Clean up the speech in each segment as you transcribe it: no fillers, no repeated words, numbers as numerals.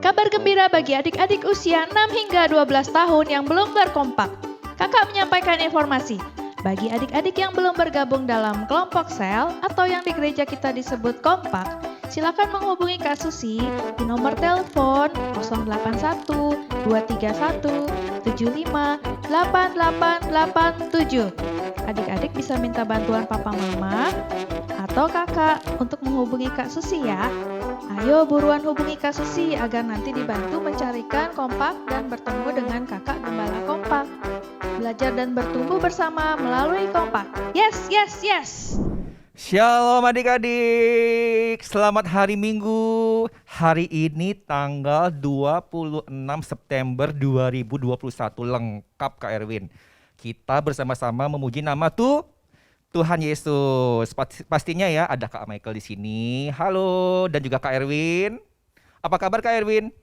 Kabar gembira bagi adik-adik usia 6 hingga 12 tahun yang belum berkompak. Kakak menyampaikan informasi. Bagi adik-adik yang belum bergabung dalam kelompok sel atau yang di gereja kita disebut kompak, silakan menghubungi Kak Susi di nomor telepon 081 231 75 8887. Adik-adik bisa minta bantuan papa mama atau kakak untuk menghubungi Kak Susi ya. Ayo buruan hubungi Kak Susi agar nanti dibantu mencarikan kompak dan bertemu dengan kakak gembala kompak. Belajar dan bertumbuh bersama melalui kompak. Yes, yes, yes. Shalom adik-adik, selamat hari Minggu. Hari ini tanggal 26 September 2021, lengkap Kak Erwin. Kita bersama-sama memuji nama Tuhan Yesus. Pastinya ya ada Kak Michael di sini. Halo, dan juga Kak Erwin. Apa kabar Kak Erwin?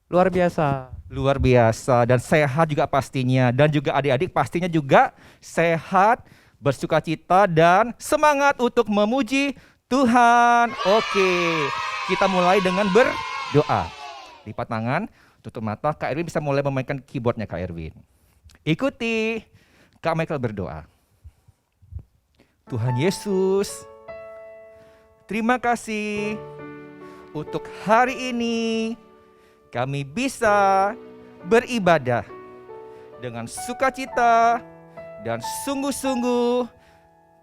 Luar biasa. Luar biasa dan sehat juga pastinya. Dan juga adik-adik pastinya juga sehat, bersukacita dan semangat untuk memuji Tuhan. Oke, kita mulai dengan berdoa. Lipat tangan, tutup mata. Kak Erwin bisa mulai memainkan keyboardnya Kak Erwin. Ikuti Kak Michael berdoa. Tuhan Yesus, terima kasih untuk hari ini kami bisa beribadah dengan sukacita dan sungguh-sungguh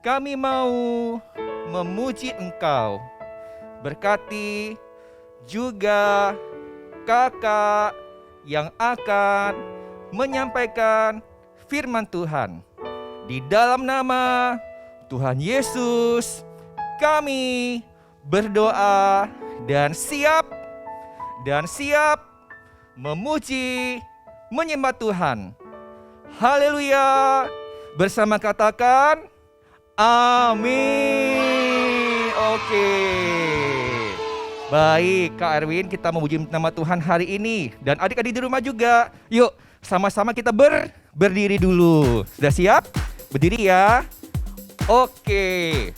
kami mau memuji Engkau. Berkati juga kakak yang akan menyampaikan firman Tuhan. Di dalam nama Tuhan Yesus kami berdoa dan siap memuji, menyembah Tuhan. Haleluya. Bersama katakan amin. Oke. Baik Kak Erwin, kita memuji nama Tuhan hari ini. Dan adik-adik di rumah juga. Yuk sama-sama kita berdiri dulu. Sudah siap? Berdiri ya. Oke.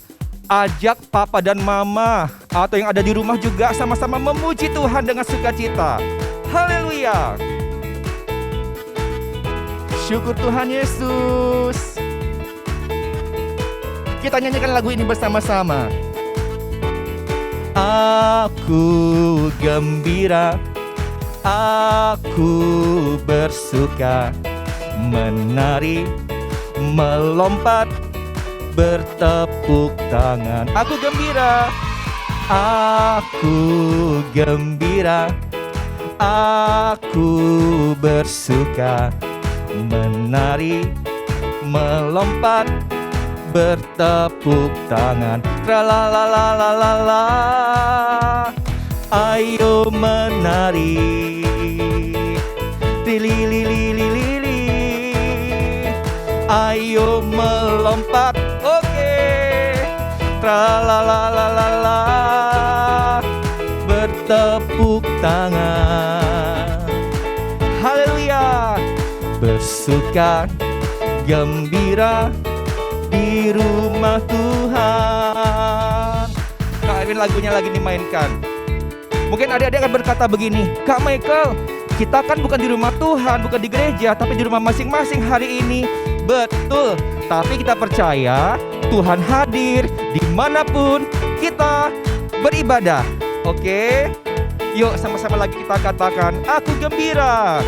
Ajak papa dan mama atau yang ada di rumah juga sama-sama memuji Tuhan dengan sukacita. Haleluya. Syukur Tuhan Yesus. Kita nyanyikan lagu ini bersama-sama. Aku gembira, aku bersuka, menari, melompat, bertepuk tangan. Aku gembira, aku bersuka, menari, melompat, bertepuk tangan. Tralalalala, ayo menari, lililililili, ayo melompat. Oke, tralalalala, bertepuk tangan. Haleluya. Bersuka gembira di rumah Tuhan. Kak Erwin lagunya lagi dimainkan. Mungkin adik-adik akan berkata begini, Kak Michael, kita kan bukan di rumah Tuhan, bukan di gereja, tapi di rumah masing-masing hari ini. Betul, tapi kita percaya Tuhan hadir dimanapun kita beribadah. Oke, yuk sama-sama lagi kita katakan, aku gembira.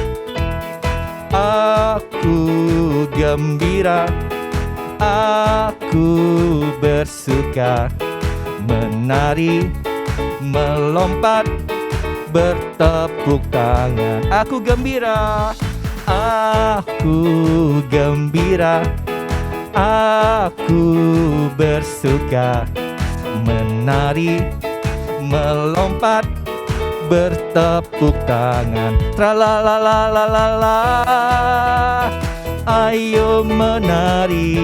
Aku gembira, aku bersuka, menari, melompat, bertepuk tangan. Aku gembira, aku gembira, aku bersuka, menari, melompat, bertepuk tangan. Tralalalala, ayo menari,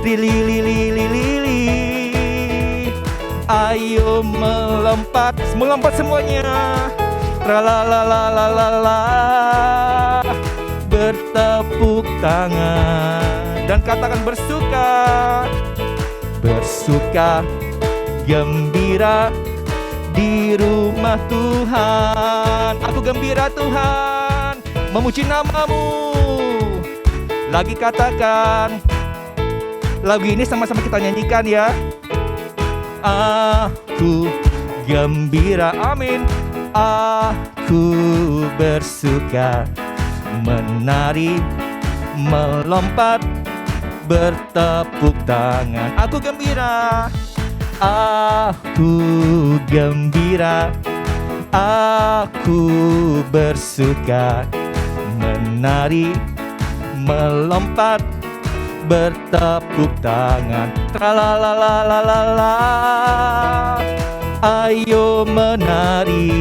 lililililili, ayo melompat, melompat semuanya. Tralalalala, bertepuk tangan dan katakan bersuka, bersuka, gembira di rumah Tuhan. Aku gembira Tuhan, memuji nama-Mu. Lagi katakan, lagu ini sama-sama kita nyanyikan ya. Aku gembira, amin. Aku bersuka, menari, melompat, bertepuk tangan. Aku gembira, aku gembira, aku bersuka, menari, melompat, bertepuk tangan. Tralalalala, ayo menari,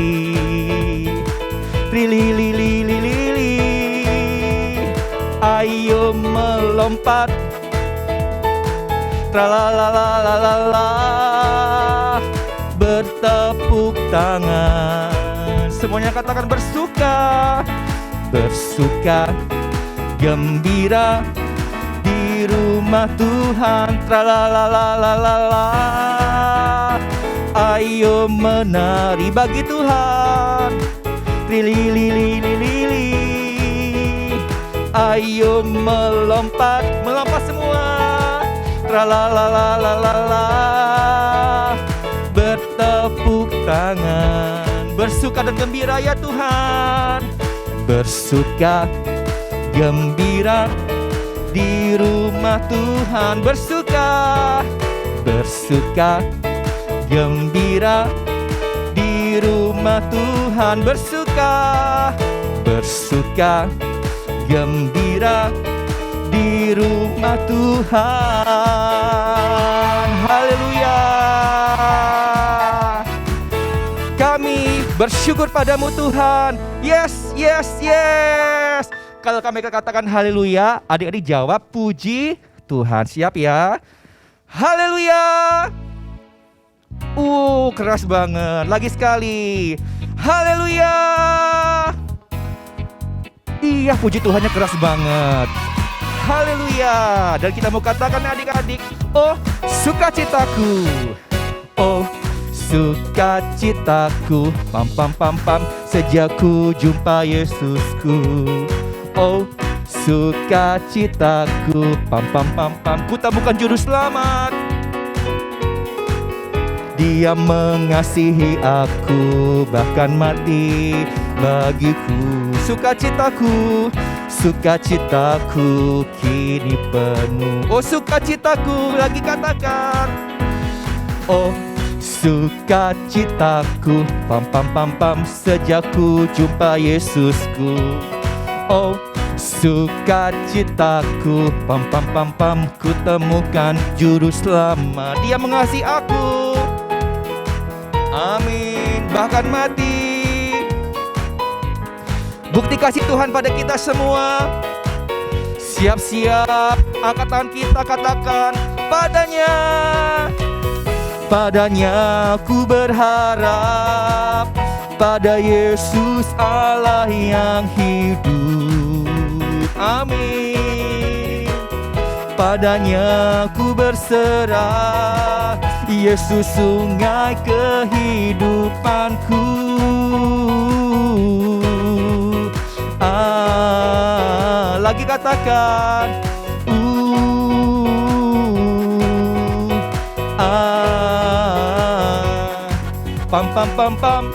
rililililili, ayo melompat, tralalalala, bertepuk tangan. Semuanya katakan bersuka, bersuka, gembira di rumah Tuhan. Tralalalala, ayo menari bagi Tuhan. Rililililili, ayo melompat, melompat semua. Tralalalala, bertepuk tangan. Bersuka dan gembira ya Tuhan. Bersuka, gembira di rumah Tuhan. Bersuka, bersuka, gembira di rumah Tuhan. Bersuka, bersuka, gembira di rumah Tuhan. Haleluya. Kami bersyukur padamu Tuhan. Yes, yes, yes. Kalau kami katakan haleluya, adik-adik jawab puji Tuhan. Siap ya? Haleluya. Keras banget. Lagi sekali. Haleluya. Iya, puji Tuhannya keras banget. Haleluya. Dan kita mau katakan adik-adik, oh sukacitaku, oh sukacitaku, pam pam pam pam, sejak ku jumpa Yesusku. Oh sukacitaku, pam pam pam pam, ku temukan juru selamat. Dia mengasihi aku, bahkan mati bagiku. Sukacitaku, sukacitaku kini penuh. Oh sukacitaku, lagi katakan. Oh sukacitaku, pam pam pam pam, sejak ku jumpa Yesusku. Oh sukacitaku, pam pam pam pam, ku temukan juru selamat. Dia mengasihi aku, amin, bahkan mati. Bukti kasih Tuhan pada kita semua. Siap-siap, angkat tangan kita, katakan padanya. Padanya ku berharap, pada Yesus Allah yang hidup. Amin. Padanya ku berserah, Yesus sungai kehidupanku. Lagi katakan pam pam pam pam.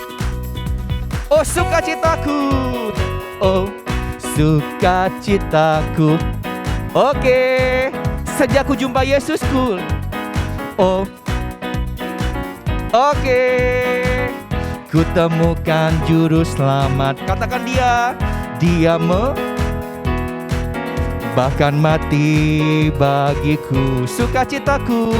Oh sukacitaku, oh sukacitaku. Oke, sejak ku jumpa Yesusku. Oh oke, ku temukan juru selamat. Katakan dia, dia bahkan mati bagiku. Sukacitaku,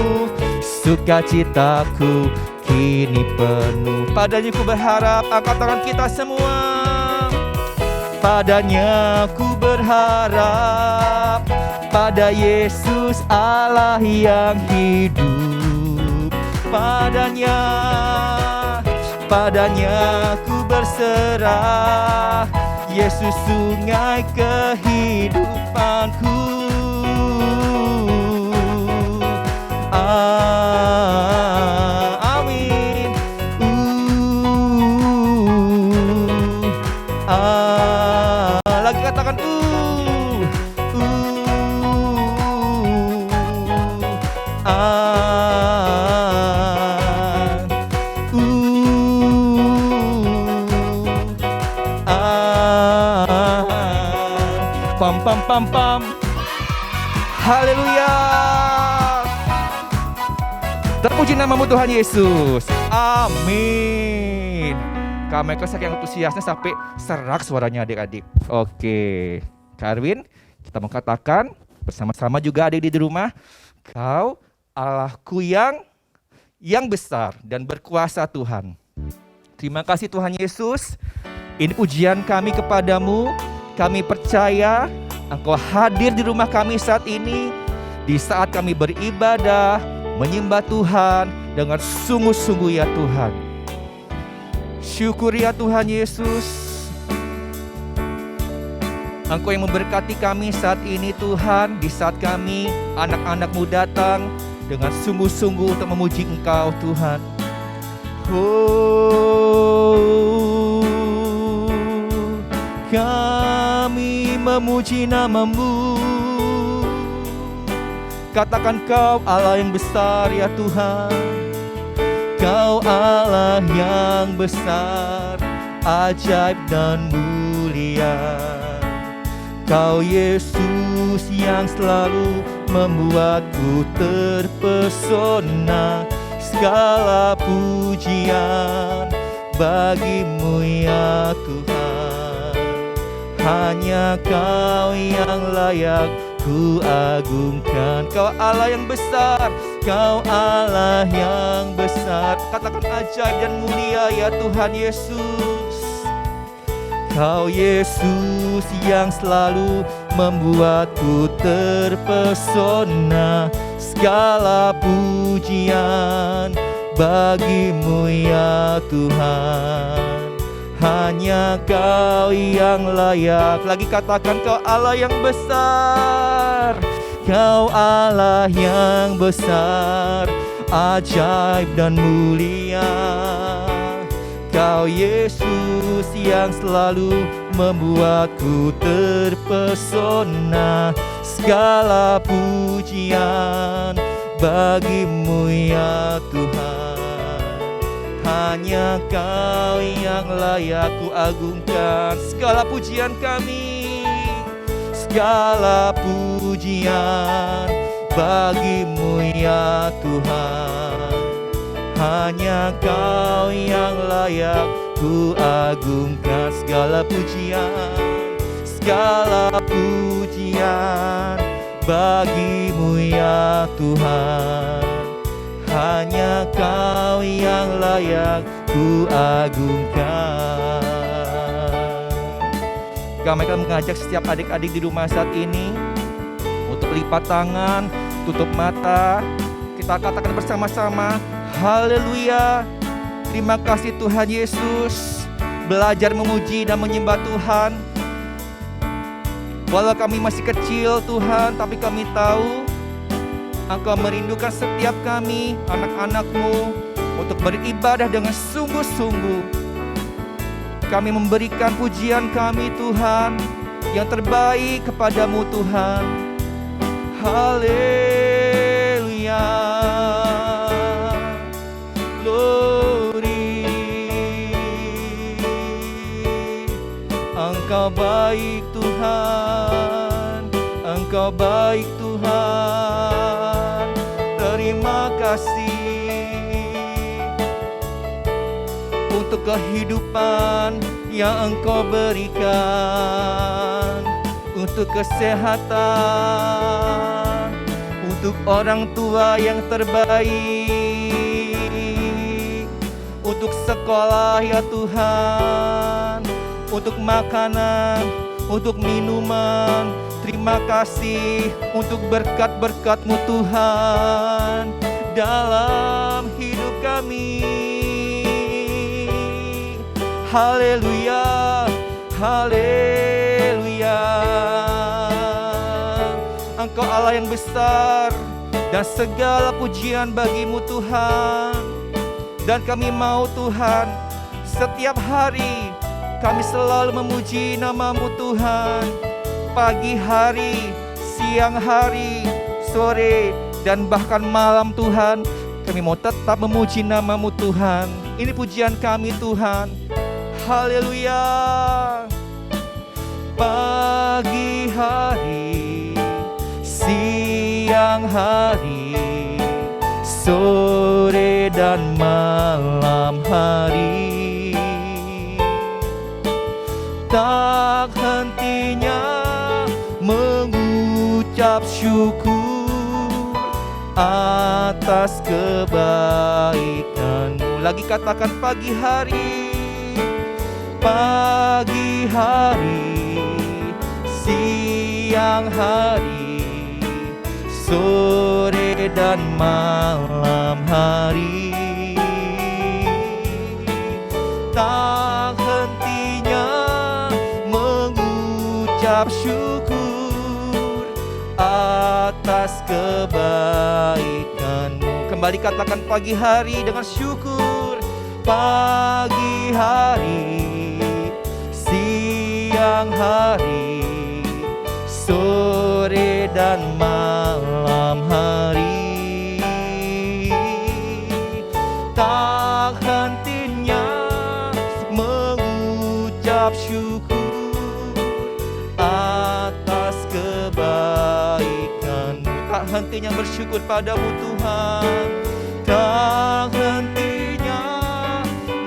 sukacitaku kini penuh. Padanya ku berharap, angkat tangan kita semua. Padanya ku berharap, pada Yesus Allah yang hidup. Padanya, padanya ku berserah, Yesus sungai kehidupanku. Amin. Pam pam pam pam. Haleluya. Terpuji namamu Tuhan Yesus. Amin. Kak Michael saking antusiasnya sampai serak suaranya adik-adik. Oke, Kak Arwin, kita mau katakan bersama-sama juga adik di rumah. Kau Allahku yang besar dan berkuasa Tuhan. Terima kasih Tuhan Yesus. Ini pujian kami kepadamu. Kami percaya Engkau hadir di rumah kami saat ini. Di saat kami beribadah, menyembah Tuhan dengan sungguh-sungguh ya Tuhan. Syukur ya Tuhan Yesus. Engkau yang memberkati kami saat ini Tuhan. Di saat kami anak-anak-Mu datang dengan sungguh-sungguh untuk memuji Engkau Tuhan. Oh, kami memuji namamu. Katakan Kau Allah yang besar ya Tuhan. Kau Allah yang besar, ajaib dan mulia. Kau Yesus yang selalu membuatku terpesona. Segala pujian bagimu ya Tuhan. Hanya Kau yang layak ku agungkan. Kau Allah yang besar, Kau Allah yang besar. Katakan ajaib dan mulia ya Tuhan Yesus. Kau Yesus yang selalu membuatku terpesona. Segala pujian bagimu ya Tuhan. Hanya Kau yang layak. Lagi katakan Kau Allah yang besar. Kau Allah yang besar, ajaib dan mulia. Kau Yesus yang selalu membuatku terpesona. Segala pujian bagimu ya Tuhan. Hanya Kau yang layak ku agungkan. Segala pujian kami, segala pujian bagimu ya Tuhan. Hanya Kau yang layak ku agungkan. Segala pujian, segala pujian bagimu ya Tuhan. Hanya Kau yang layak ku agungkan. Kami akan mengajak setiap adik-adik di rumah saat ini untuk lipat tangan, tutup mata. Kita katakan bersama-sama, haleluya. Terima kasih Tuhan Yesus. Belajar memuji dan menyembah Tuhan. Walau kami masih kecil Tuhan, tapi kami tahu Engkau merindukan setiap kami, anak-anak-Mu, untuk beribadah dengan sungguh-sungguh. Kami memberikan pujian kami Tuhan, yang terbaik kepadamu Tuhan. Haleluya. Glory. Engkau baik Tuhan, Engkau baik Tuhan. Terima kasih untuk kehidupan yang Engkau berikan, untuk kesehatan, untuk orang tua yang terbaik, untuk sekolah ya Tuhan, untuk makanan, untuk minuman. Terima kasih untuk berkat-berkat-Mu Tuhan dalam hidup kami. Haleluya, haleluya. Engkau Allah yang besar dan segala pujian bagi-Mu Tuhan. Dan kami mau Tuhan, setiap hari kami selalu memuji nama-Mu Tuhan. Pagi hari, siang hari, sore, dan bahkan malam Tuhan, kami mau tetap memuji nama-Mu Tuhan. Ini pujian kami Tuhan. Haleluya. Pagi hari tak hentinya mengucap syukur atas kebaikan-Mu. Lagi katakan pagi hari, siang hari, sore dan malam hari. Tak hentinya mengucap syukur atas kebaikan-Mu. Kembali katakan pagi hari dengan syukur. Pagi hari, siang hari, sore dan malam hari. Tak hentinya mengucap syukur atas kebaikan-Mu. Tak hentinya bersyukur padamu Tuhan. Tak hentinya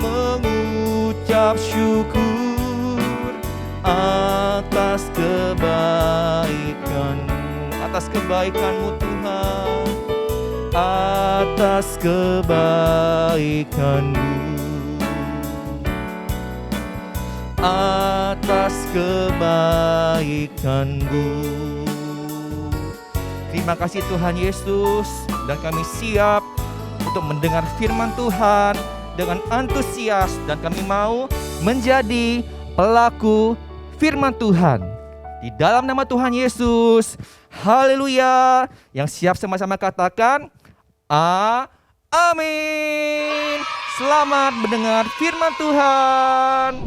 mengucap syukur atas kebaikan-Mu Tuhan, atas kebaikan-Mu, atas kebaikan-Mu. Terima kasih Tuhan Yesus, dan kami siap untuk mendengar firman Tuhan dengan antusias, dan kami mau menjadi pelaku firman Tuhan. Di dalam nama Tuhan Yesus, haleluya. Yang siap sama-sama katakan amin. Selamat mendengar firman Tuhan.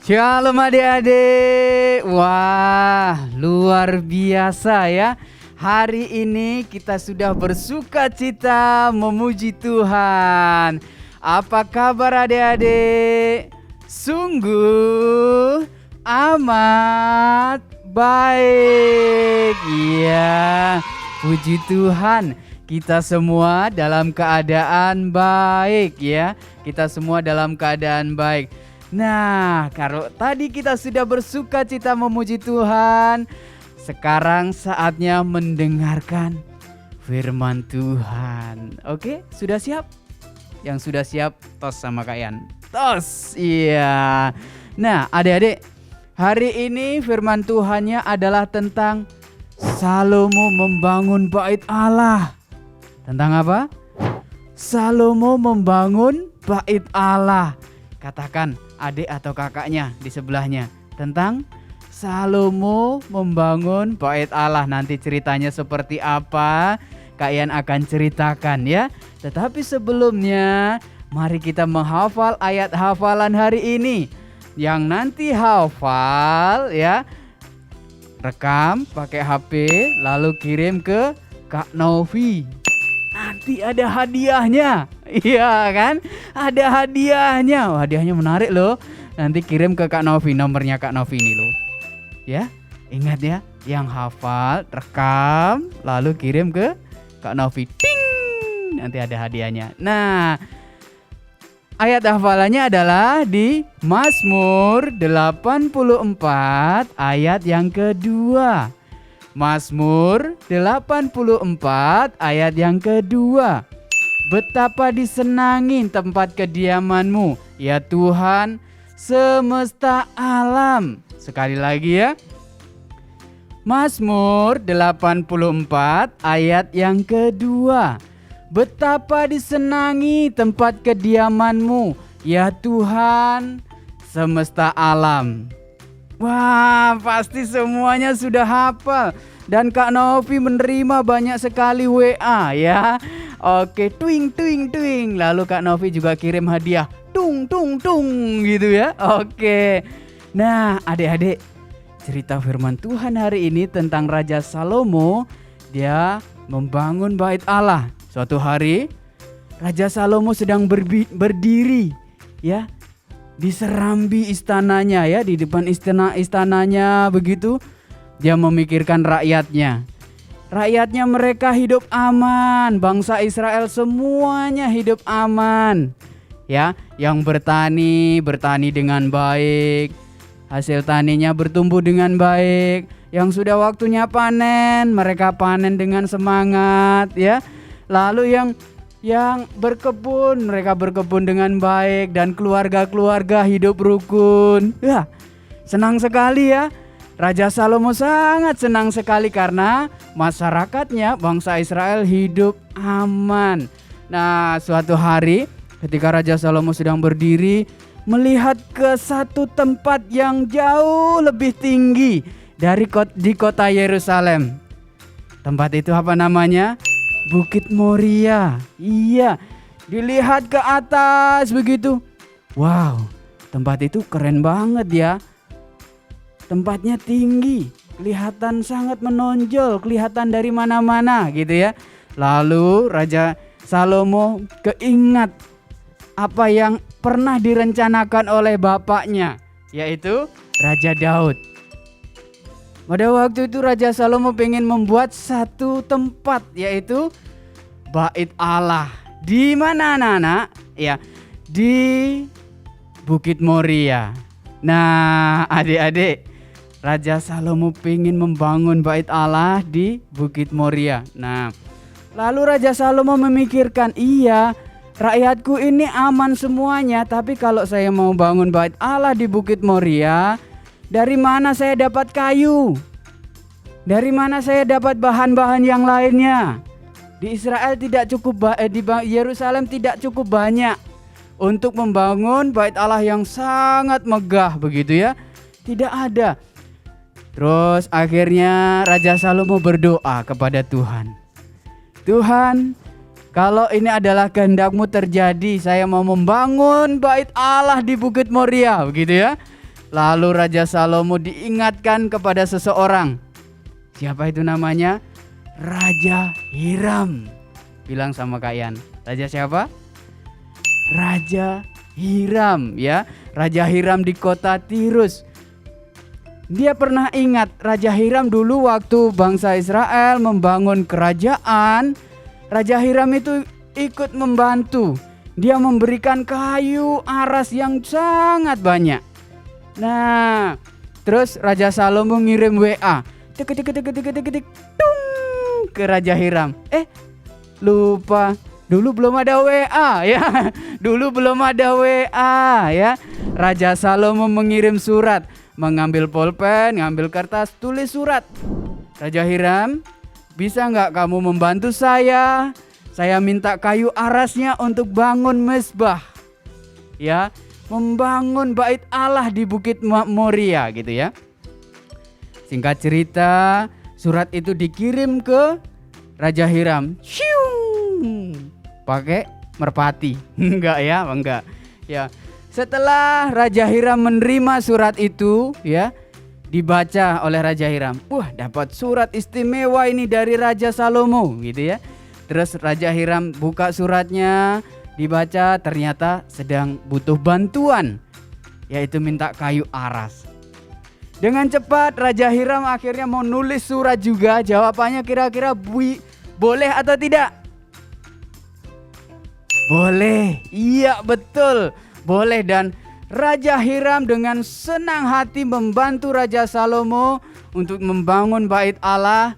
Shalom adik-adik. Wah, luar biasa ya. Hari ini kita sudah bersukacita memuji Tuhan. Apa kabar adik-adik? Sungguh amat baik. Ya, puji Tuhan, kita semua dalam keadaan baik ya. Kita semua dalam keadaan baik. Nah, kalau tadi kita sudah bersukacita memuji Tuhan, sekarang saatnya mendengarkan firman Tuhan. Oke, sudah siap? Yang sudah siap, tos sama Kak Yan. Tos, iya. Nah, adik-adik, hari ini firman Tuhannya adalah tentang Salomo membangun bait Allah. Tentang apa? Salomo membangun bait Allah. Katakan adik atau kakaknya di sebelahnya. Tentang Salomo membangun bait Allah. Nanti ceritanya seperti apa, Kak Yan akan ceritakan ya. Tetapi sebelumnya, mari kita menghafal ayat hafalan hari ini. Yang nanti hafal ya, rekam pakai HP lalu kirim ke Kak Novi. Nanti ada hadiahnya. Iya kan? Ada hadiahnya. Wah, hadiahnya menarik loh. Nanti kirim ke Kak Novi, nomornya Kak Novi ini loh. Ya, ingat ya, yang hafal rekam lalu kirim ke Kak Novi. Ting! Nanti ada hadiahnya. Nah, ayat hafalannya adalah di Mazmur 84 ayat yang kedua. Mazmur 84 ayat yang kedua. Betapa disenangi tempat kediaman-Mu, ya Tuhan semesta alam. Sekali lagi ya. Mazmur 84 ayat yang kedua. Betapa disenangi tempat kediaman-Mu, ya Tuhan semesta alam. Wah, pasti semuanya sudah hafal. Dan Kak Novi menerima banyak sekali WA ya. Oke, twing twing twing. Lalu Kak Novi juga kirim hadiah. Tung tung tung gitu ya. Oke. Nah, adik-adik, cerita firman Tuhan hari ini tentang Raja Salomo. Dia membangun bait Allah. Suatu hari Raja Salomo sedang berdiri ya di serambi istananya ya, di depan istananya begitu. Dia memikirkan rakyatnya. Rakyatnya mereka hidup aman, bangsa Israel semuanya hidup aman. Ya, yang bertani dengan baik. hasil taninya bertumbuh dengan baik. Yang sudah waktunya panen, mereka panen dengan semangat ya. Lalu yang berkebun, mereka berkebun dengan baik dan keluarga-keluarga hidup rukun. Ya, senang sekali ya. Raja Salomo sangat senang sekali karena masyarakatnya, bangsa Israel hidup aman. Nah, suatu hari ketika Raja Salomo sedang berdiri melihat ke satu tempat yang jauh lebih tinggi di kota Yerusalem. Tempat itu apa namanya? Bukit Moria. Iya, dilihat ke atas begitu. Wow, tempat itu keren banget ya. Tempatnya tinggi, kelihatan sangat menonjol, kelihatan dari mana-mana gitu ya. Lalu Raja Salomo keingat apa yang pernah direncanakan oleh bapaknya, yaitu Raja Daud. Pada waktu itu Raja Salomo pengen membuat satu tempat, yaitu Bait Allah. Di mana anak-anak? Ya, di Bukit Moria. Nah, adik-adik, Raja Salomo pengen membangun Bait Allah di Bukit Moria. Nah, lalu Raja Salomo memikirkan, iya, rakyatku ini aman semuanya, tapi kalau saya mau bangun Bait Allah di Bukit Moria, dari mana saya dapat kayu? Dari mana saya dapat bahan-bahan yang lainnya? Di Israel tidak cukup, di Yerusalem tidak cukup banyak untuk membangun Bait Allah yang sangat megah begitu ya. Tidak ada. Terus akhirnya Raja Salomo berdoa kepada Tuhan. Tuhan, kalau ini adalah kehendak-Mu terjadi, saya mau membangun Bait Allah di Bukit Moria begitu ya. Lalu Raja Salomo diingatkan kepada seseorang. Siapa itu namanya? Raja Hiram. Bilang sama Kak Yan. Raja siapa? Raja Hiram ya. Raja Hiram di kota Tirus. Dia pernah ingat Raja Hiram dulu waktu bangsa Israel membangun kerajaan. Raja Hiram itu ikut membantu. Dia memberikan kayu aras yang sangat banyak. Nah, terus Raja Salomo ngirim WA ke Raja Hiram. Lupa, dulu belum ada WA ya. Dulu belum ada WA ya. Raja Salomo mengirim surat, mengambil pulpen, ngambil kertas, tulis surat. Raja Hiram, bisa nggak kamu membantu saya? Saya minta kayu arasnya untuk bangun mezbah. Ya, membangun Bait Allah di Bukit Moria gitu ya. Singkat cerita, surat itu dikirim ke Raja Hiram. Pakai merpati. Enggak ya, enggak. Ya. Setelah Raja Hiram menerima surat itu, ya, dibaca oleh Raja Hiram. Wah, dapat surat istimewa ini dari Raja Salomo gitu ya. Terus Raja Hiram buka suratnya, dibaca, ternyata sedang butuh bantuan, yaitu minta kayu aras. Dengan cepat Raja Hiram akhirnya mau nulis surat juga. Jawabannya kira-kira boleh atau tidak? Boleh. Iya, betul. Boleh. Dan Raja Hiram dengan senang hati membantu Raja Salomo untuk membangun Bait Allah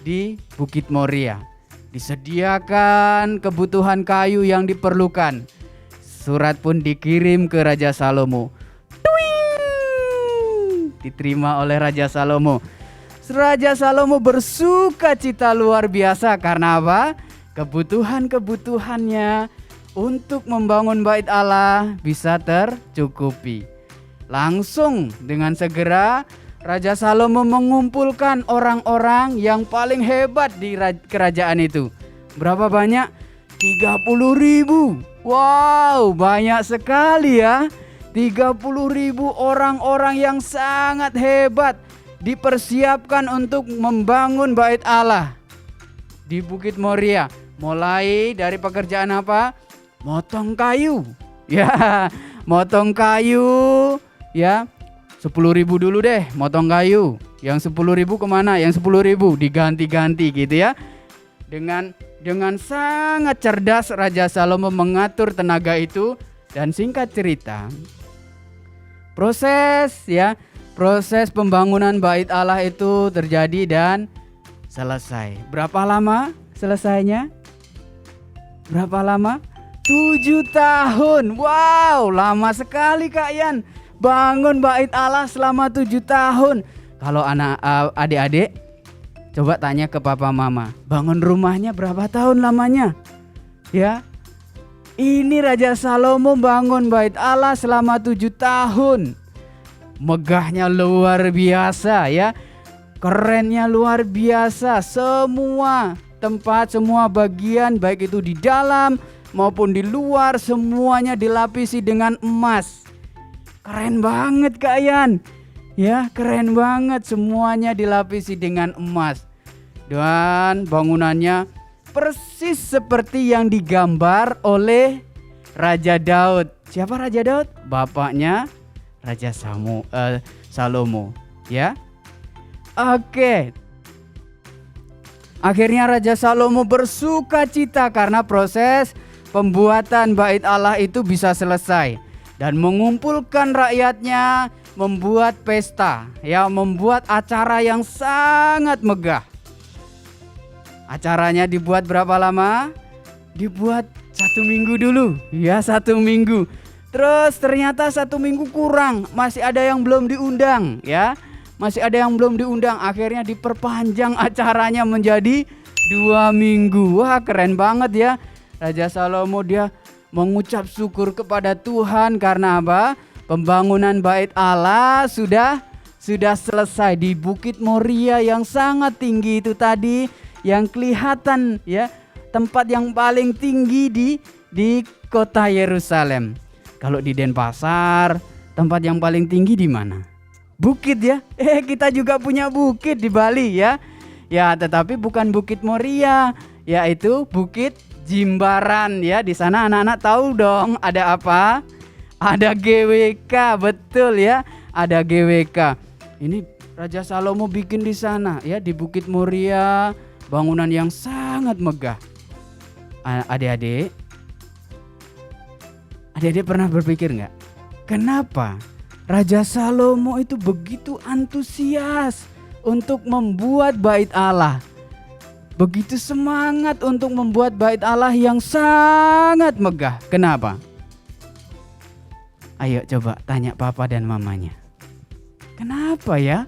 di Bukit Moria. Disediakan kebutuhan kayu yang diperlukan. Surat pun dikirim ke Raja Salomo. Diterima oleh Raja Salomo. Raja Salomo bersuka cita luar biasa karena apa? Kebutuhan-kebutuhannya untuk membangun Bait Allah bisa tercukupi. Langsung dengan segera Raja Salomo mengumpulkan orang-orang yang paling hebat di kerajaan itu. Berapa banyak? 30.000. Wow, banyak sekali ya. 30.000 orang-orang yang sangat hebat dipersiapkan untuk membangun Bait Allah di Bukit Moria. Mulai dari pekerjaan apa? Motong kayu. Ya, motong kayu ya. 10.000 dulu deh motong kayu. Yang 10.000 kemana? Yang 10.000 diganti-ganti gitu ya. Dengan sangat cerdas Raja Salomo mengatur tenaga itu. Dan singkat cerita, proses ya proses pembangunan bait Allah itu terjadi dan selesai. Berapa lama selesainya? Berapa lama? 7 tahun. Wow, lama sekali Kak Yan. Bangun bait Allah selama 7 tahun. Kalau adik-adik, coba tanya ke papa mama, bangun rumahnya berapa tahun lamanya? Ya, ini Raja Salomo bangun bait Allah selama 7 tahun. Megahnya luar biasa ya. Kerennya luar biasa. Semua tempat, semua bagian, baik itu di dalam maupun di luar, semuanya dilapisi dengan emas. Keren banget Kak Yan. Ya, keren banget, semuanya dilapisi dengan emas. Dan bangunannya persis seperti yang digambar oleh Raja Daud. Siapa Raja Daud? Bapaknya Raja Salomo, ya. Oke. Akhirnya Raja Salomo bersuka cita karena proses pembuatan bait Allah itu bisa selesai dan mengumpulkan rakyatnya, membuat pesta, ya, membuat acara yang sangat megah. Acaranya dibuat berapa lama? Dibuat 1 minggu dulu, ya, 1 minggu. Terus ternyata 1 minggu kurang, masih ada yang belum diundang, ya, masih ada yang belum diundang. Akhirnya diperpanjang acaranya menjadi 2 minggu. Wah, keren banget ya. Raja Salomo dia mengucap syukur kepada Tuhan karena apa? Pembangunan bait Allah sudah selesai di Bukit Moria yang sangat tinggi itu tadi, yang kelihatan ya, tempat yang paling tinggi di kota Yerusalem. Kalau di Denpasar, tempat yang paling tinggi di mana? Bukit ya. Kita juga punya bukit di Bali ya. Ya, tetapi bukan Bukit Moria, yaitu Bukit Jimbaran ya. Di sana anak-anak tahu dong ada apa? Ada GWK, betul ya, ada GWK. Ini Raja Salomo bikin di sana ya, di Bukit Moria, bangunan yang sangat megah. Adik-adik pernah berpikir nggak? Kenapa Raja Salomo itu begitu antusias untuk membuat bait Allah? Begitu semangat untuk membuat bait Allah yang sangat megah. Kenapa? Ayo coba tanya papa dan mamanya. Kenapa ya?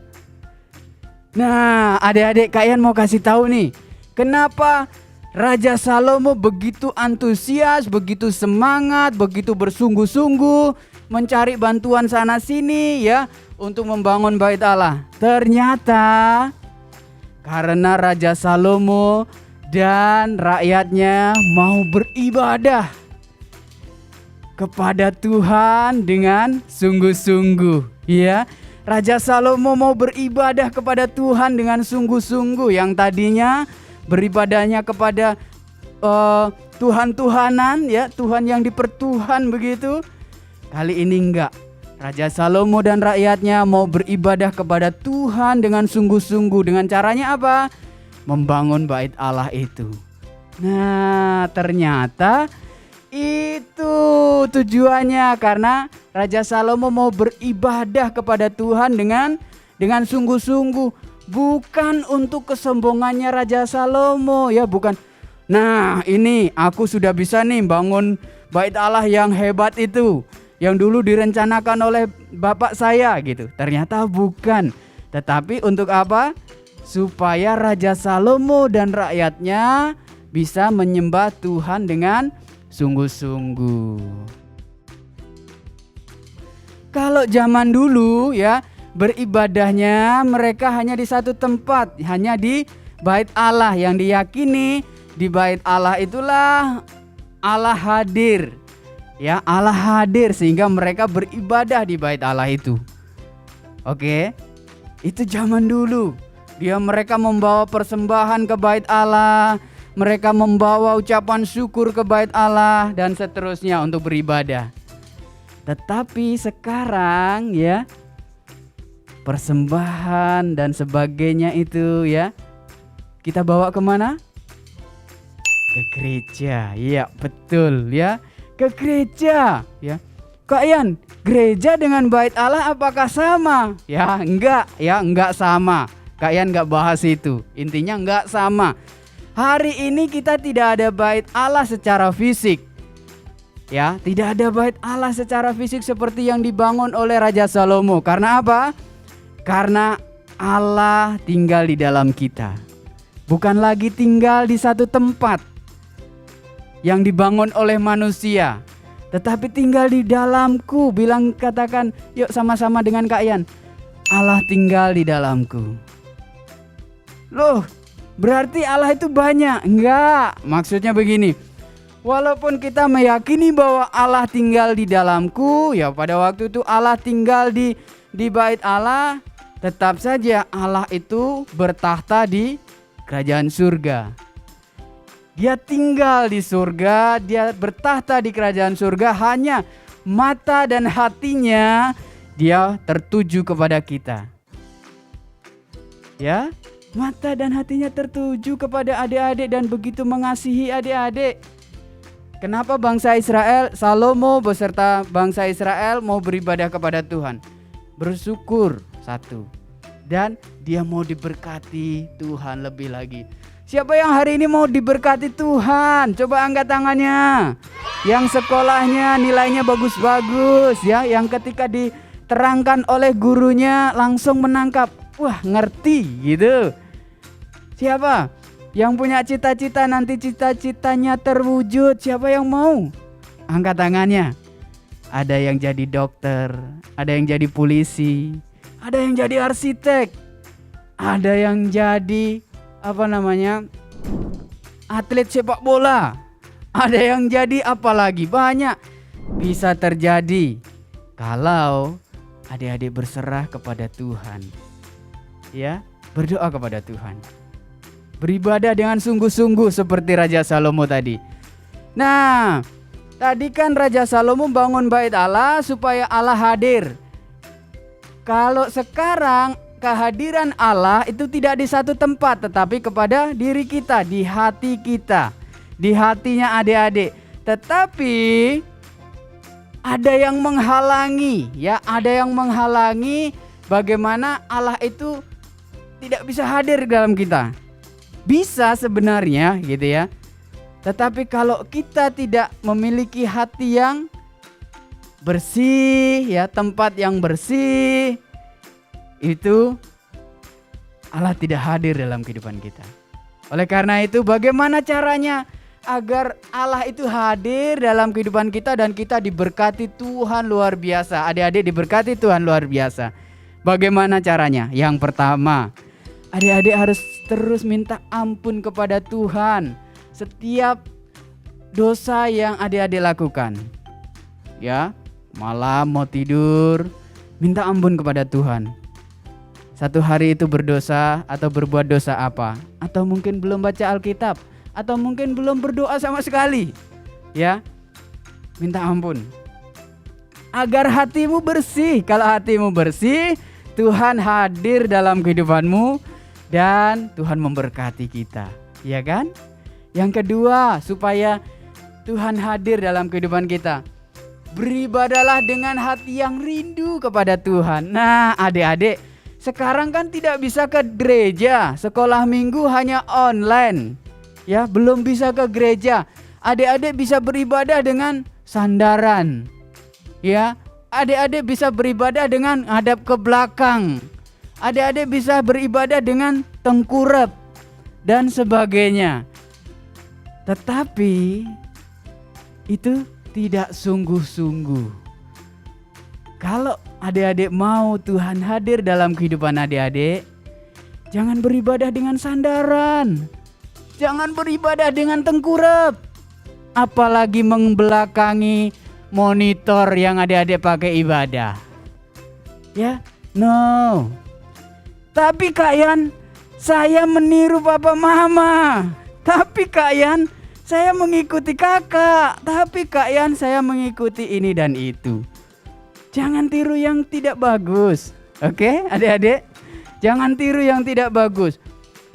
Nah, adik-adik kalian mau kasih tahu nih. Kenapa Raja Salomo begitu antusias, begitu semangat, begitu bersungguh-sungguh mencari bantuan sana sini ya untuk membangun bait Allah? Ternyata karena Raja Salomo dan rakyatnya mau beribadah kepada Tuhan dengan sungguh-sungguh, ya. Raja Salomo mau beribadah kepada Tuhan dengan sungguh-sungguh. Yang tadinya beribadahnya kepada Tuhan-Tuhanan, ya, Tuhan yang dipertuhan begitu. Kali ini enggak. Raja Salomo dan rakyatnya mau beribadah kepada Tuhan dengan sungguh-sungguh. Dengan caranya apa? Membangun bait Allah itu. Nah, ternyata itu tujuannya, karena Raja Salomo mau beribadah kepada Tuhan dengan sungguh-sungguh, bukan untuk kesombongannya Raja Salomo, ya, bukan. Nah, ini aku sudah bisa nih bangun bait Allah yang hebat itu, yang dulu direncanakan oleh bapak saya gitu. Ternyata bukan. Tetapi untuk apa? Supaya Raja Salomo dan rakyatnya bisa menyembah Tuhan dengan sungguh-sungguh. Kalau zaman dulu ya, beribadahnya mereka hanya di satu tempat, hanya di bait Allah, yang diyakini di bait Allah itulah Allah hadir. Ya, Allah hadir sehingga mereka beribadah di bait Allah itu. Oke. Itu zaman dulu. Mereka membawa persembahan ke bait Allah, mereka membawa ucapan syukur ke bait Allah dan seterusnya untuk beribadah. Tetapi sekarang ya, persembahan dan sebagainya itu ya, kita bawa kemana? Ke gereja. Iya, betul ya. Ke gereja ya. Kak Yan, gereja dengan bait Allah apakah sama? Ya enggak sama. Kak Yan enggak bahas itu. Intinya enggak sama. Hari ini kita tidak ada bait Allah secara fisik. Ya, tidak ada bait Allah secara fisik seperti yang dibangun oleh Raja Salomo. Karena apa? Karena Allah tinggal di dalam kita. Bukan lagi tinggal di satu tempat yang dibangun oleh manusia, tetapi tinggal di dalamku. Katakan yuk sama-sama dengan Kak Yan. Allah tinggal di dalamku. Loh, berarti Allah itu banyak? Enggak, maksudnya begini. Walaupun kita meyakini bahwa Allah tinggal di dalamku, ya pada waktu itu Allah tinggal di bait Allah, tetap saja Allah itu bertahta di kerajaan surga. Dia tinggal di surga, dia bertahta di kerajaan surga, hanya mata dan hatinya dia tertuju kepada kita. Ya, mata dan hatinya tertuju kepada adik-adik dan begitu mengasihi adik-adik. Kenapa bangsa Israel, Salomo beserta bangsa Israel mau beribadah kepada Tuhan? Bersyukur, satu. Dan dia mau diberkati Tuhan lebih lagi. Siapa yang hari ini mau diberkati Tuhan? Coba angkat tangannya. Yang sekolahnya nilainya bagus-bagus ya, yang ketika diterangkan oleh gurunya langsung menangkap. Wah, ngerti gitu. Siapa? Yang punya cita-cita nanti cita-citanya terwujud. Siapa yang mau? Angkat tangannya. Ada yang jadi dokter, ada yang jadi polisi, ada yang jadi arsitek, ada yang jadi atlet sepak bola, ada yang jadi apa lagi, banyak bisa terjadi kalau adik-adik berserah kepada Tuhan. Ya, berdoa kepada Tuhan. Beribadah dengan sungguh-sungguh seperti Raja Salomo tadi. Nah, tadi kan Raja Salomo bangun bait Allah supaya Allah hadir. Kalau sekarang kehadiran Allah itu tidak di satu tempat, tetapi kepada diri kita, di hati kita, di hatinya adik-adik. Tetapi ada yang menghalangi, ya, ada yang menghalangi bagaimana Allah itu tidak bisa hadir dalam kita. Bisa sebenarnya gitu ya. Tetapi kalau kita tidak memiliki hati yang bersih ya, tempat yang bersih, itu Allah tidak hadir dalam kehidupan kita. Oleh karena itu bagaimana caranya agar Allah itu hadir dalam kehidupan kita dan kita diberkati Tuhan luar biasa. Adik-adik diberkati Tuhan luar biasa. Bagaimana caranya? Yang pertama, adik-adik harus terus minta ampun kepada Tuhan setiap dosa yang adik-adik lakukan. Ya, malam mau tidur, minta ampun kepada Tuhan. Satu hari itu berdosa atau berbuat dosa apa? Atau mungkin belum baca Alkitab, atau mungkin belum berdoa sama sekali. Ya, minta ampun. Agar hatimu bersih. Kalau hatimu bersih, Tuhan hadir dalam kehidupanmu. Dan Tuhan memberkati kita, ya kan? Yang kedua, supaya Tuhan hadir dalam kehidupan kita, beribadahlah dengan hati yang rindu kepada Tuhan. Nah, adik-adik, sekarang kan tidak bisa ke gereja, sekolah minggu hanya online, ya, belum bisa ke gereja. Adik-adik bisa beribadah dengan sandaran, ya. Adik-adik bisa beribadah dengan hadap ke belakang. Adik-adik bisa beribadah dengan tengkurap dan sebagainya. Tetapi itu tidak sungguh-sungguh. Kalau adik-adik mau Tuhan hadir dalam kehidupan adik-adik, jangan beribadah dengan sandaran. Jangan beribadah dengan tengkurap. Apalagi membelakangi monitor yang adik-adik pakai ibadah. Ya, no. Tapi Kak Yan, saya meniru papa mama. Tapi Kak Yan, saya mengikuti kakak. Tapi Kak Yan, saya mengikuti ini dan itu. Jangan tiru yang tidak bagus. Oke, adik-adik? Jangan tiru yang tidak bagus.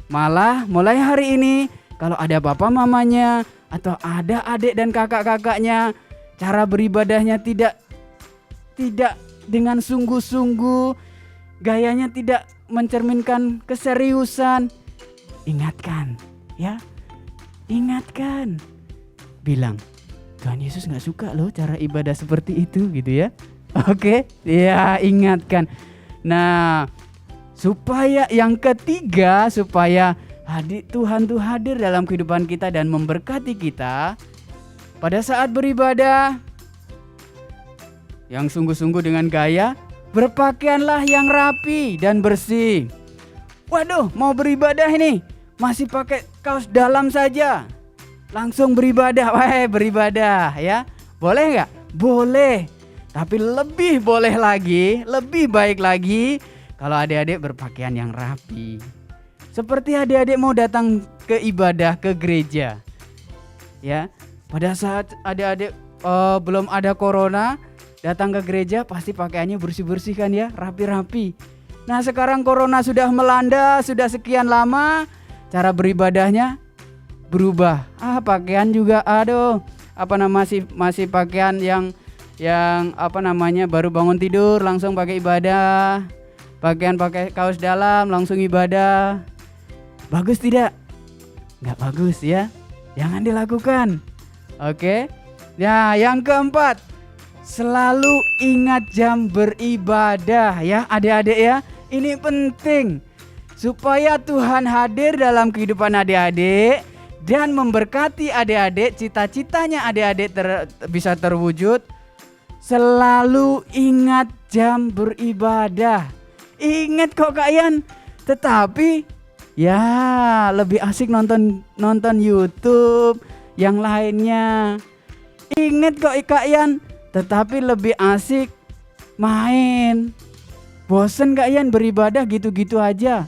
Malah mulai hari ini, kalau ada papa mamanya atau ada adik dan kakak-kakaknya, cara beribadahnya tidak tidak dengan sungguh-sungguh, gayanya tidak mencerminkan keseriusan, ingatkan ya. Ingatkan. Bilang, Tuhan Yesus gak suka loh cara ibadah seperti itu gitu ya. Oke, ya ingatkan. Nah, supaya yang ketiga, supaya Tuhan tuh hadir dalam kehidupan kita dan memberkati kita pada saat beribadah yang sungguh-sungguh dengan gaya, berpakaianlah yang rapi dan bersih. Waduh, mau beribadah ini masih pakai kaos dalam saja, langsung beribadah. Beribadah ya, boleh nggak? Boleh, tapi lebih boleh lagi, lebih baik lagi kalau adik-adik berpakaian yang rapi. Seperti adik-adik mau datang ke ibadah, ke gereja ya. Pada saat adik-adik belum ada corona, datang ke gereja pasti pakaiannya bersih-bersih kan ya, rapi-rapi. Nah sekarang corona sudah melanda, sudah sekian lama, cara beribadahnya berubah. Pakaian juga masih pakaian yang baru bangun tidur langsung pakai ibadah. Pakaian pakai kaos dalam langsung ibadah. Bagus tidak? Nggak bagus ya. Jangan dilakukan. Oke. Ya, yang keempat, selalu ingat jam beribadah ya adik-adik ya. Ini penting supaya Tuhan hadir dalam kehidupan adik-adik dan memberkati adik-adik, cita-citanya adik-adik bisa terwujud. Selalu ingat jam beribadah. Ingat kok Kak Yan, tetapi ya lebih asik nonton YouTube yang lainnya. Ingat kok Kak Yan, tetapi lebih asik main. Bosen Kak Yan beribadah gitu-gitu aja.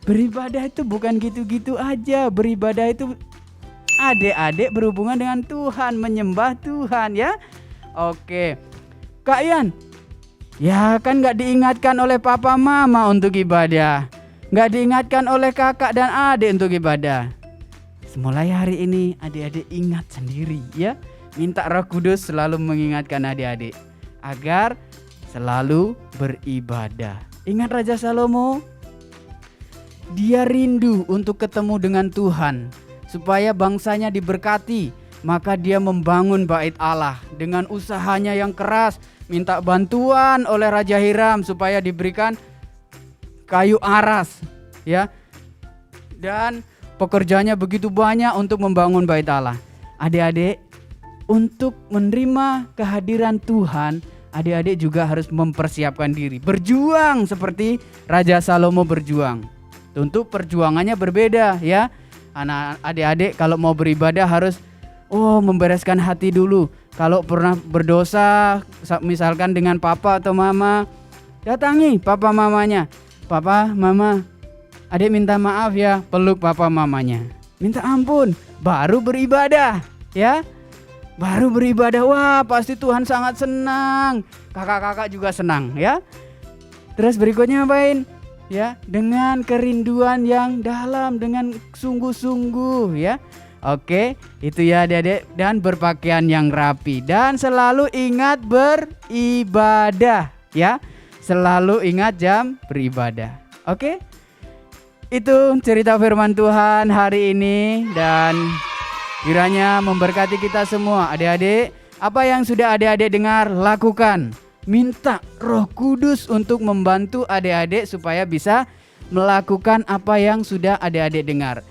Beribadah itu bukan gitu-gitu aja. Beribadah itu adik-adik berhubungan dengan Tuhan, menyembah Tuhan ya. Oke. Kak Yan, ya kan gak diingatkan oleh papa mama untuk ibadah. Gak diingatkan oleh kakak dan adik untuk ibadah. Mulai hari ini adik-adik ingat sendiri ya. Minta Roh Kudus selalu mengingatkan adik-adik agar selalu beribadah. Ingat Raja Salomo, dia rindu untuk ketemu dengan Tuhan supaya bangsanya diberkati. Maka dia membangun bait Allah dengan usahanya yang keras, minta bantuan oleh Raja Hiram supaya diberikan kayu aras ya. Dan pekerjaannya begitu banyak untuk membangun bait Allah. Adik-adik, untuk menerima kehadiran Tuhan, adik-adik juga harus mempersiapkan diri, berjuang seperti Raja Salomo berjuang. Tentu perjuangannya berbeda ya. Anak adik-adik kalau mau beribadah harus membereskan hati dulu. Kalau pernah berdosa misalkan dengan papa atau mama, datangi papa mamanya. Papa, mama, adik minta maaf ya, peluk papa mamanya. Minta ampun, baru beribadah ya. Baru beribadah, wah pasti Tuhan sangat senang. Kakak-kakak juga senang ya. Terus berikutnya apain? Ya, dengan kerinduan yang dalam, dengan sungguh-sungguh ya. Oke, itu ya adik-adik, dan berpakaian yang rapi dan selalu ingat beribadah ya. Selalu ingat jam beribadah. Oke? Itu cerita firman Tuhan hari ini dan kiranya memberkati kita semua. Adik-adik, apa yang sudah adik-adik dengar lakukan. Minta Roh Kudus untuk membantu adik-adik supaya bisa melakukan apa yang sudah adik-adik dengar.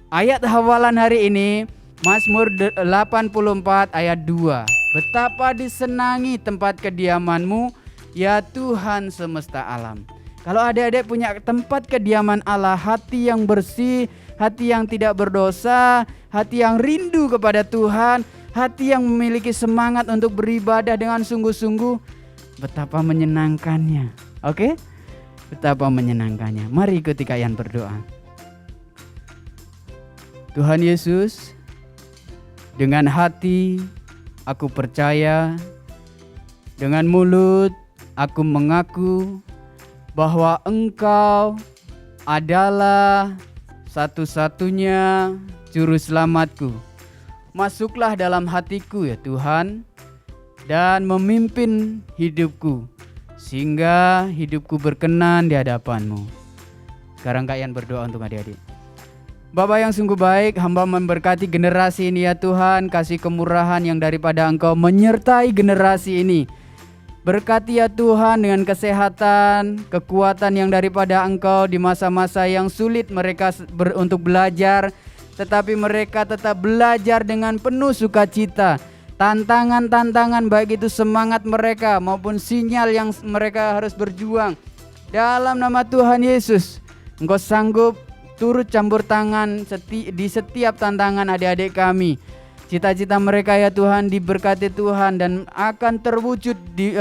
Ayat hafalan hari ini Mazmur 84 ayat 2. Betapa disenangi tempat kediaman-Mu ya Tuhan semesta alam. Kalau adik-adik punya tempat kediaman Allah, hati yang bersih, hati yang tidak berdosa, hati yang rindu kepada Tuhan, hati yang memiliki semangat untuk beribadah dengan sungguh-sungguh, betapa menyenangkannya. Oke? Betapa menyenangkannya. Mari ikuti Kak Yan berdoa. Tuhan Yesus, dengan hati aku percaya, dengan mulut aku mengaku bahwa Engkau adalah satu-satunya juru selamatku. Masuklah dalam hatiku ya Tuhan, dan memimpin hidupku, sehingga hidupku berkenan di hadapan-Mu. Sekarang kalian berdoa untuk adik-adik. Bapa yang sungguh baik, hamba memberkati generasi ini ya Tuhan, kasih kemurahan yang daripada Engkau menyertai generasi ini. Berkati ya Tuhan dengan kesehatan, kekuatan yang daripada Engkau di masa-masa yang sulit mereka untuk belajar, tetapi mereka tetap belajar dengan penuh sukacita. Tantangan-tantangan baik itu semangat mereka maupun sinyal yang mereka harus berjuang. Dalam nama Tuhan Yesus, Engkau sanggup turut campur tangan di setiap tantangan adik-adik kami. Cita-cita mereka ya Tuhan diberkati Tuhan dan akan terwujud di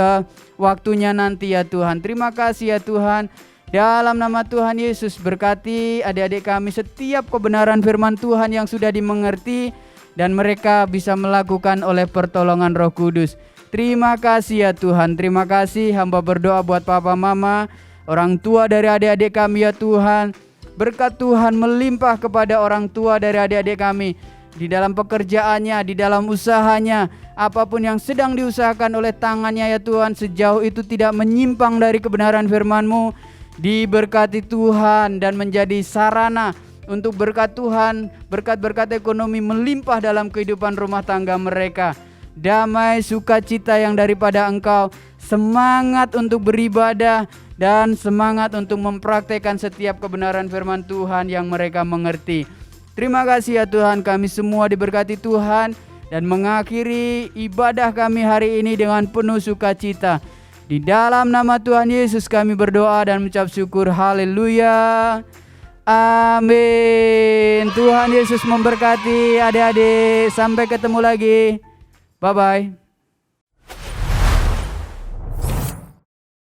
waktunya nanti ya Tuhan. Terima kasih ya Tuhan. Dalam nama Tuhan Yesus berkati adik-adik kami setiap kebenaran firman Tuhan yang sudah dimengerti dan mereka bisa melakukan oleh pertolongan Roh Kudus. Terima kasih ya Tuhan. Terima kasih, hamba berdoa buat papa mama, orang tua dari adik-adik kami ya Tuhan. Berkat Tuhan melimpah kepada orang tua dari adik-adik kami. Di dalam pekerjaannya, di dalam usahanya, apapun yang sedang diusahakan oleh tangannya ya Tuhan, sejauh itu tidak menyimpang dari kebenaran firman-Mu, diberkati Tuhan dan menjadi sarana untuk berkat Tuhan, berkat-berkat ekonomi melimpah dalam kehidupan rumah tangga mereka. Damai sukacita yang daripada Engkau, semangat untuk beribadah dan semangat untuk mempraktekkan setiap kebenaran firman Tuhan yang mereka mengerti. Terima kasih ya Tuhan, kami semua diberkati Tuhan dan mengakhiri ibadah kami hari ini dengan penuh sukacita. Di dalam nama Tuhan Yesus kami berdoa dan mengucap syukur. Haleluya. Amin. Tuhan Yesus memberkati adik-adik. Sampai ketemu lagi. Bye-bye.